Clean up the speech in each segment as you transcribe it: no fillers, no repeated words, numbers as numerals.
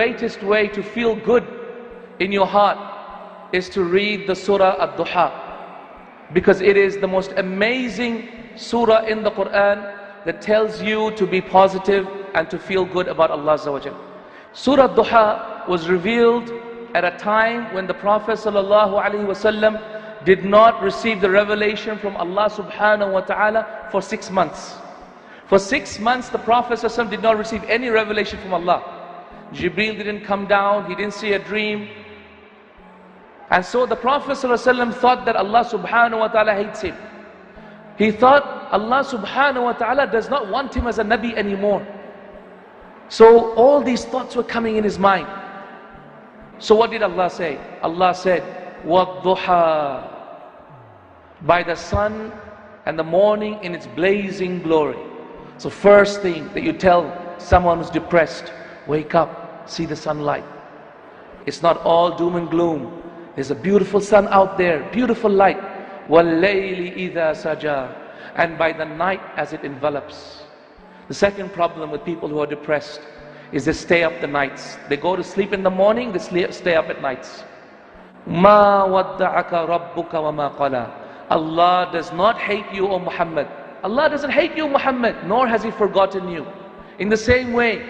greatest way to feel good in your heart is to read the Surah Ad-Duha, because it is the most amazing surah in the Quran that tells you to be positive and to feel good about Allah Azza wa Jal. Surah Ad-Duha was revealed at a time when the Prophet ﷺ did not receive the revelation from Allah subhanahu wa ta'ala for 6 months. For 6 months the Prophet ﷺ did not receive any revelation from Allah. Jibreel didn't come down, he didn't see a dream. And so the Prophet ﷺ thought that Allah subhanahu wa ta'ala hates him. He thought Allah subhanahu wa ta'ala does not want him as a Nabi anymore. So all these thoughts were coming in his mind. So what did Allah say? Allah said, وَالضُّحَى, by the sun and the morning in its blazing glory. So first thing that you tell someone who's depressed, wake up, see the sunlight. It's not all doom and gloom. There's a beautiful sun out there, beautiful light. وَاللَّيْلِ إِذَا سَجَى, and by the night as it envelops. The second problem with people who are depressed is they stay up the nights. They go to sleep in the morning, they stay up at nights. مَا وَدَّعَكَ رَبُّكَ وَمَا قَلَى, Allah does not hate you, O Muhammad. Allah doesn't hate you, Muhammad, nor has He forgotten you. In the same way,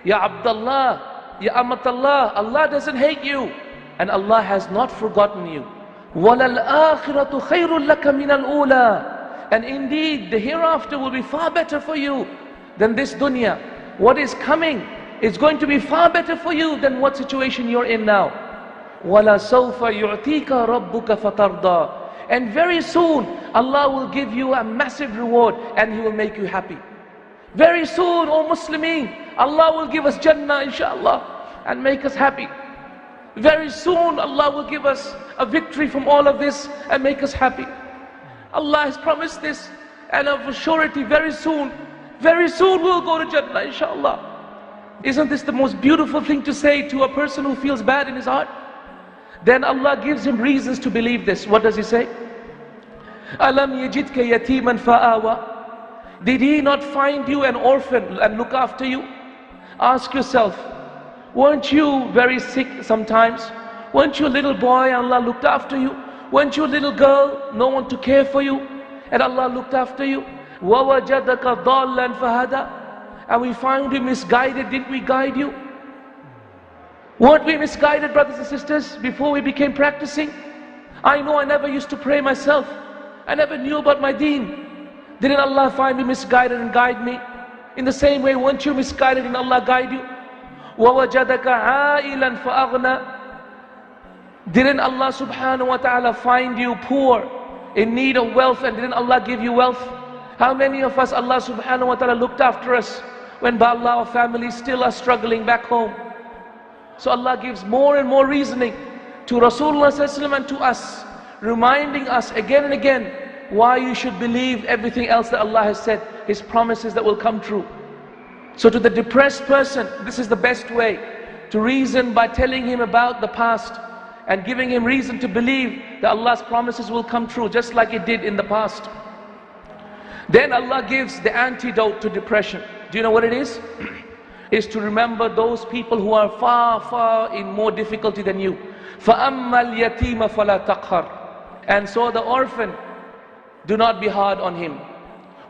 Ya Abdullah, Ya Amatallah, Allah doesn't hate you, and Allah has not forgotten you. وَلَلْآخِرَةُ خَيْرٌ لَكَ مِنَ الْأُولَى, and indeed the hereafter will be far better for you than this dunya. What is coming is going to be far better for you than what situation you're in now. وَلَسَوْفَ يُعْتِيكَ رَبُّكَ فَتَرْضَى, and very soon Allah will give you a massive reward and He will make you happy. Very soon, O Muslimin, Allah will give us Jannah inshallah and make us happy. Very soon Allah will give us a victory from all of this and make us happy. Allah has promised this, and of a surety very soon we'll go to Jannah inshallah. Isn't this the most beautiful thing to say to a person who feels bad in his heart? Then Allah gives him reasons to believe this. What does He say? Alam yajidka yatiman fa'awa, did He not find you an orphan and look after you? Ask yourself, weren't you very sick sometimes? Weren't you a little boy and Allah looked after you? Weren't you a little girl, no one to care for you, and Allah looked after you? وَوَجَدَكَ ضَالًّا فَهَدَى, and we found you misguided, didn't we guide you? Weren't we misguided, brothers and sisters, before we became practicing? I know I never used to pray myself. I never knew about my deen. Didn't Allah find me misguided and guide me? In the same way, weren't you misguided and Allah guide you? وَوَجَدَكَ عَائِلًا فَأَغْنَى, didn't Allah subhanahu wa ta'ala find you poor, in need of wealth, and didn't Allah give you wealth? How many of us Allah subhanahu wa ta'ala looked after us when by Allah our families still are struggling back home? So Allah gives more and more reasoning to Rasulullah sallallahu alaihi wasallam and to us, reminding us again and again why you should believe everything else that Allah has said, His promises that will come true. So to the depressed person, this is the best way to reason, by telling him about the past and giving him reason to believe that Allah's promises will come true, just like it did in the past. Then Allah gives the antidote to depression. Do you know what it is? Is to remember those people who are far, far in more difficulty than you. فَأَمَّا الْيَتِيمَ فَلَا تَقْهَرْ, and so the orphan, do not be hard on him.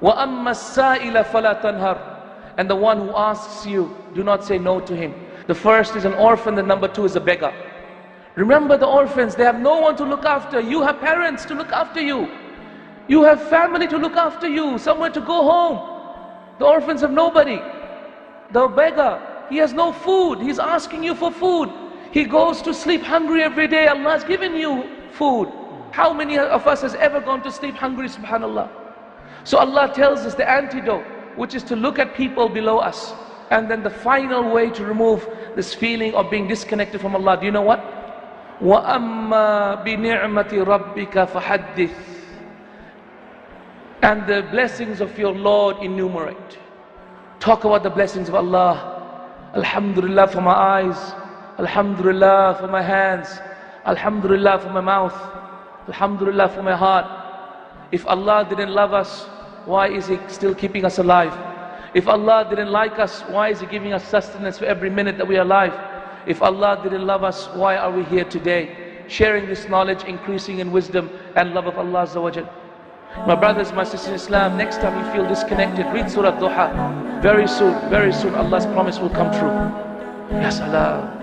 وَأَمَّا السَّائِلَ فَلَا تَنْهَرْ, and the one who asks you, do not say no to him. The first is an orphan, the number two is a beggar. Remember the orphans, they have no one to look after. You have parents to look after you. You have family to look after you, somewhere to go home. The orphans have nobody. The beggar, he has no food. He's asking you for food. He goes to sleep hungry every day. Allah has given you food. How many of us has ever gone to sleep hungry, subhanallah? So Allah tells us the antidote, which is to look at people below us. And then the final way to remove this feeling of being disconnected from Allah. Do you know what? وَأَمَّا بِنِعْمَةِ رَبِّكَ فَحَدِّثْ, and the blessings of your Lord enumerate. Talk about the blessings of Allah. Alhamdulillah for my eyes, Alhamdulillah for my hands, Alhamdulillah for my mouth, Alhamdulillah for my heart. If Allah didn't love us, why is He still keeping us alive? If Allah didn't like us, why is He giving us sustenance for every minute that we are alive? If Allah didn't love us, why are we here today? Sharing this knowledge, increasing in wisdom and love of Allah Azza wa Jal. My brothers, my sisters in Islam, next time you feel disconnected, read Surah Duha. Very soon Allah's promise will come true. Ya Salam.